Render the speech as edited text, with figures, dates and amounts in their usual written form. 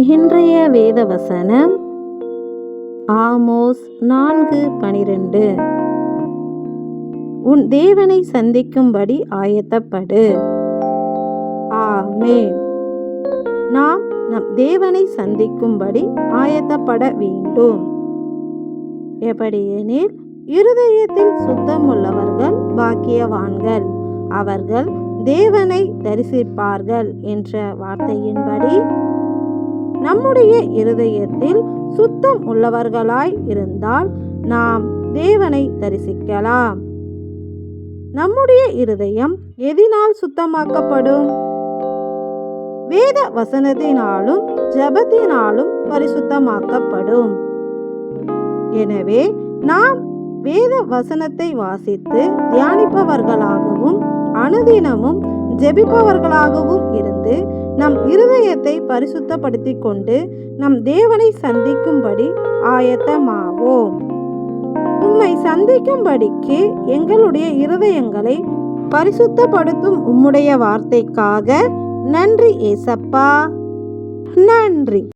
இன்றைய வேத வசனம் ஆமோஸ் 4:12. உன் தேவனை சந்திக்கும்படி ஆயத்தப்படு. ஆமென். நாம் நம் தேவனை சந்திக்கும்படி ஆயத்தப்பட வேண்டும். எப்படியெனில், இருதயத்தில் சுத்தமுள்ளவர்கள் பாக்கியவான்கள், அவர்கள் தேவனை தரிசிப்பார்கள் என்ற வார்த்தையின்படி நம்முடைய இருதயத்தில் சுத்தம் உள்ளவர்களாய் இருந்தால் நாம் தேவனை தரிசிக்கலாம். நம்முடைய இருதயம் எதினால் சுத்தமாக்கப்படும்? வேத வசனத்தினாலும் ஜெபத்தினாலும் பரிசுத்தமாக்கப்படும். எனவே நாம் வேத வசனத்தை வாசித்து தியானிப்பவர்களாகவும் அனுதினமும் ஜெபிப்பவர்களாகவும் இருந்து நம் இருதயத்தை பரிசுத்தப்படுத்திக் கொண்டு நம் தேவனை சந்திக்கும்படி ஆயத்தமாவோம். உம்மை சந்திக்கும்படிக்கு எங்களுடைய இருதயங்களை பரிசுத்தப்படுத்தும் உம்முடைய வார்த்தைக்காக நன்றி ஏசப்பா, நன்றி.